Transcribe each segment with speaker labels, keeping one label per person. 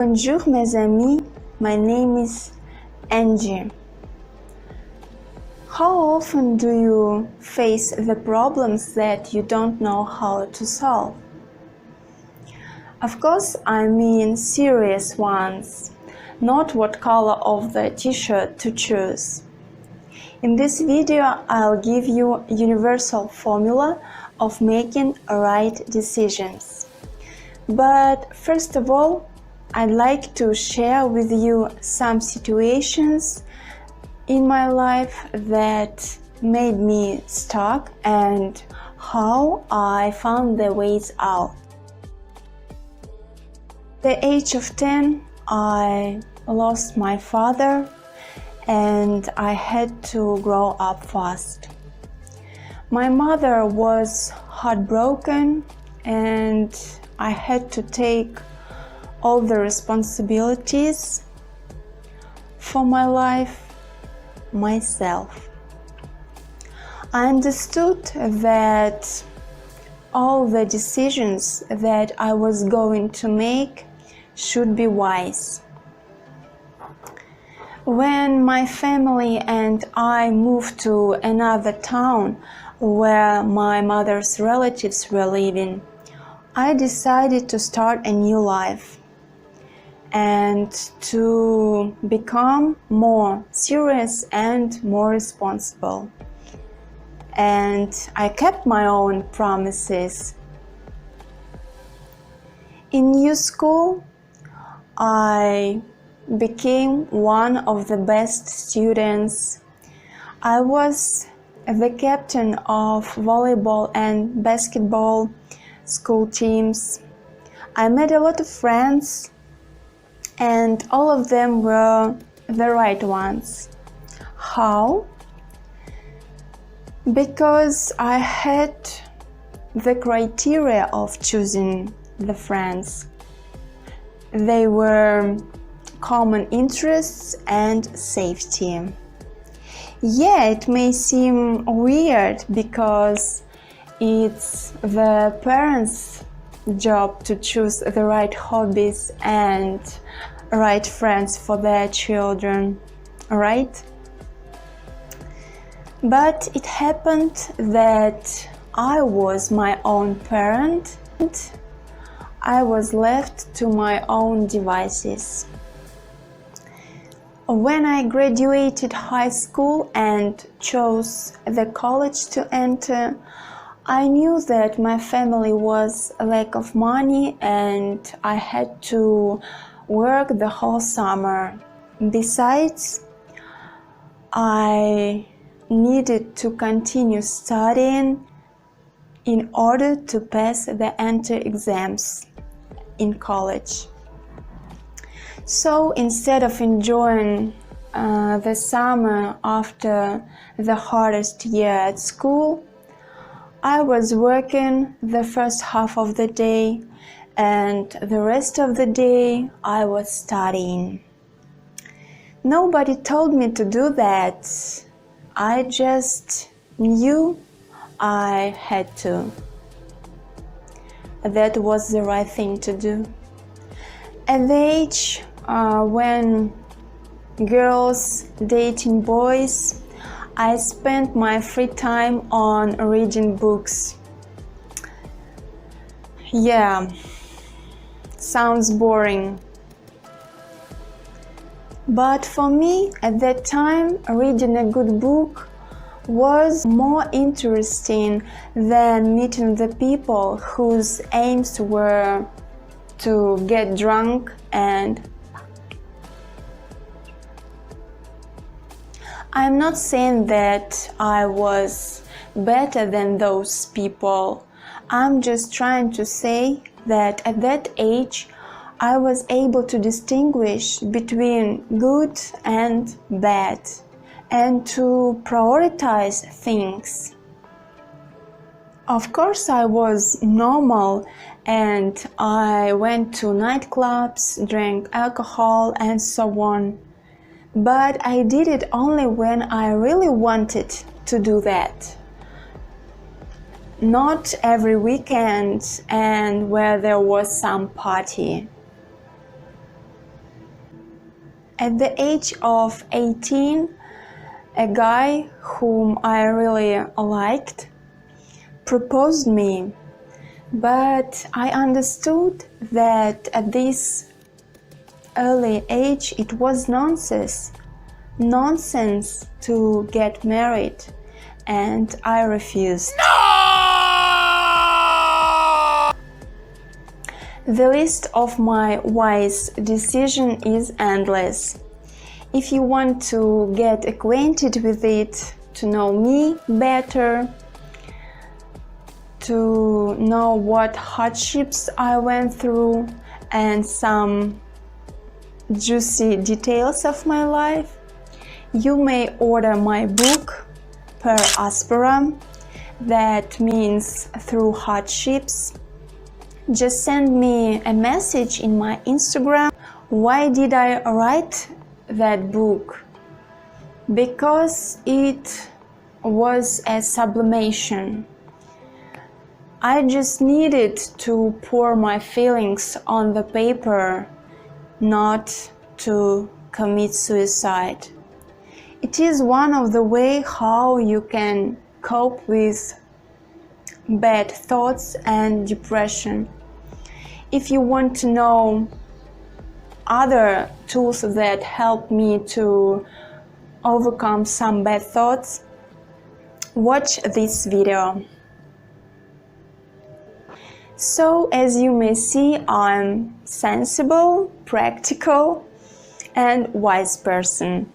Speaker 1: Bonjour mes amis, my name is Angie. How often do you face the problems that you don't know how to solve? Of course, I mean serious ones, not what color of the t-shirt to choose. In this video, I'll give you a universal formula of making right decisions. But first of all, I'd like to share with you some situations in my life that made me stuck and how I found the ways out. At the age of 10, I lost my father and I had to grow up fast. My mother was heartbroken and I had to take all the responsibilities for my life myself. I understood that all the decisions that I was going to make should be wise. When my family and I moved to another town where my mother's relatives were living, I decided to start a new life and to become more serious and more responsible. And I kept my own promises. In new school, I became one of the best students. I was the captain of volleyball and basketball school teams. I made a lot of friends and all of them were the right ones. How? Because I had the criteria of choosing the friends. They were common interests and safety. Yeah, it may seem weird because it's the parents' job to choose the right hobbies and right friends for their children, right? But it happened that I was my own parent and I was left to my own devices. When I graduated high school and chose the college to enter, I knew that my family was a lack of money and I had to work the whole summer. Besides, I needed to continue studying in order to pass the entrance exams in college. So instead of enjoying the summer after the hardest year at school, I was working the first half of the day and the rest of the day I was studying. Nobody told me to do that. I just knew I had to. That was the right thing to do. At the age when girls dating boys, I spent my free time on reading books. Yeah, sounds boring. But for me, at that time, reading a good book was more interesting than meeting the people whose aims were to get drunk and I'm not saying that I was better than those people. I'm just trying to say that at that age I was able to distinguish between good and bad and to prioritize things. Of course, I was normal and I went to nightclubs, drank alcohol and so on. But I did it only when I really wanted to do that. Not every weekend and where there was some party. At the age of 18, a guy whom I really liked proposed me, but I understood that at this early age it was nonsense to get married, and I refused. The list of my wise decisions is endless. If you want to get acquainted with it, to know me better, to know what hardships I went through and some juicy details of my life, you may order my book Per Aspera, that means through hardships. Just send me a message in my Instagram. Why did I write that book? Because it was a sublimation. I just needed to pour my feelings on the paper, not to commit suicide. It is one of the ways how you can cope with bad thoughts and depression. If you want to know other tools that help me to overcome some bad thoughts, watch this video. So, as you may see, I'm sensible, practical, and wise person.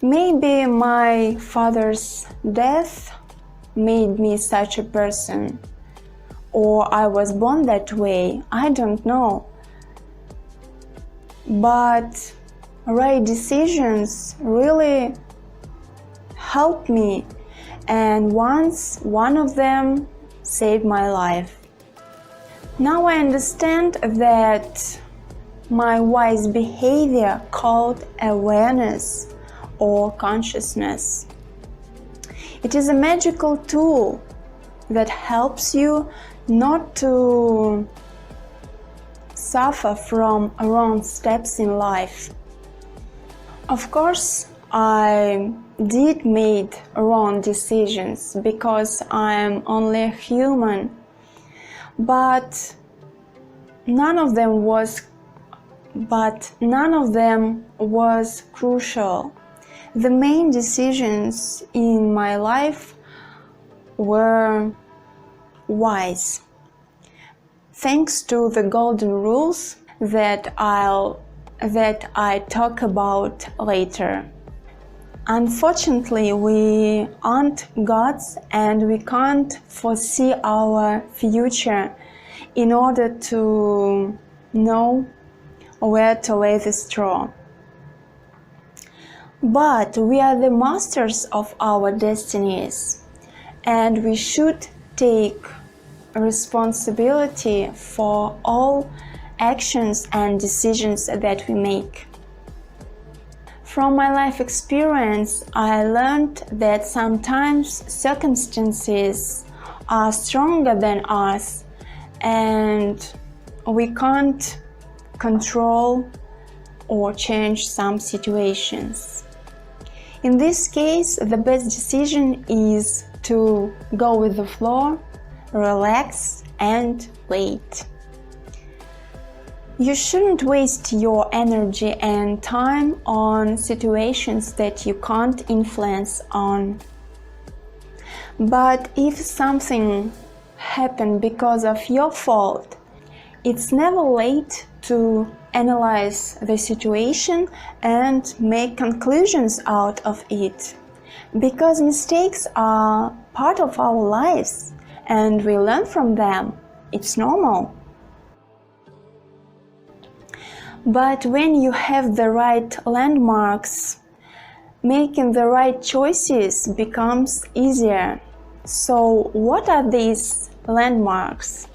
Speaker 1: Maybe my father's death made me such a person, or I was born that way, I don't know. But right decisions really helped me, and once one of them saved my life. Now I understand that my wise behavior called awareness or consciousness. It is a magical tool that helps you not to suffer from wrong steps in life. Of course, I did make wrong decisions because I'm only a human, but none of them was crucial. The main decisions in my life were wise, thanks to the golden rules that I talk about later. Unfortunately, we aren't gods and we can't foresee our future in order to know where to lay the straw. But we are the masters of our destinies, and we should take responsibility for all actions and decisions that we make. From my life experience, I learned that sometimes circumstances are stronger than us and we can't control or change some situations. In this case, the best decision is to go with the flow, relax and wait. You shouldn't waste your energy and time on situations that you can't influence on. But if something happened because of your fault, it's never late to analyze the situation and make conclusions out of it. Because mistakes are part of our lives and we learn from them. It's normal. But when you have the right landmarks, making the right choices becomes easier. So what are these landmarks?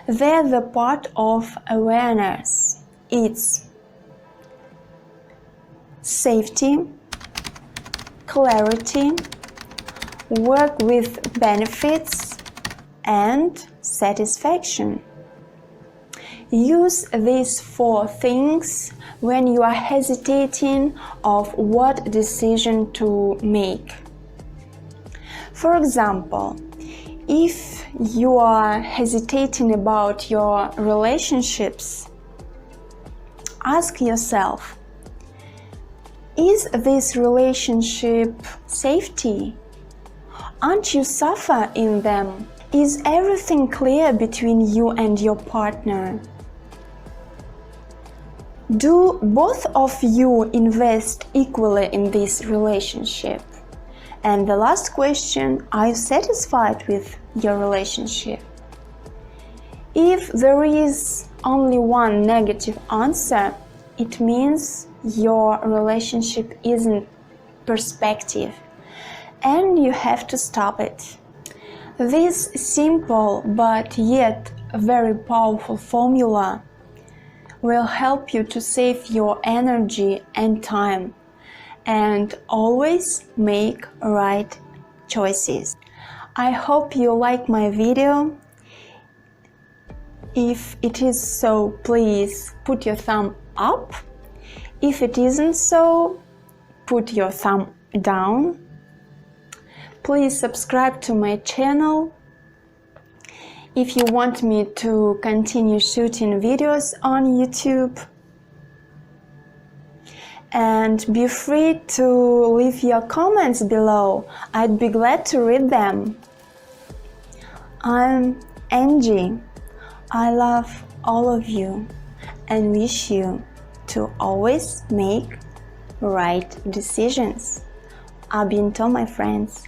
Speaker 1: They're the part of awareness. It's safety, clarity, work with benefits, and satisfaction. Use these 4 things when you are hesitating of what decision to make. For example, if you are hesitating about your relationships, ask yourself, is this relationship safety? Aren't you suffer in them? Is everything clear between you and your partner? Do both of you invest equally in this relationship? And the last question, are you satisfied with your relationship? If there is only one negative answer, it means your relationship isn't perspective and you have to stop it. This simple but yet very powerful formula will help you to save your energy and time and always make right choices. I hope you like my video. If it is so, please put your thumb up. If it isn't so, put your thumb down. Please subscribe to my channel. If you want me to continue shooting videos on YouTube. And be free to leave your comments below. I'd be glad to read them. I'm Angie. I love all of you and wish you to always make right decisions. À bientôt, my friends.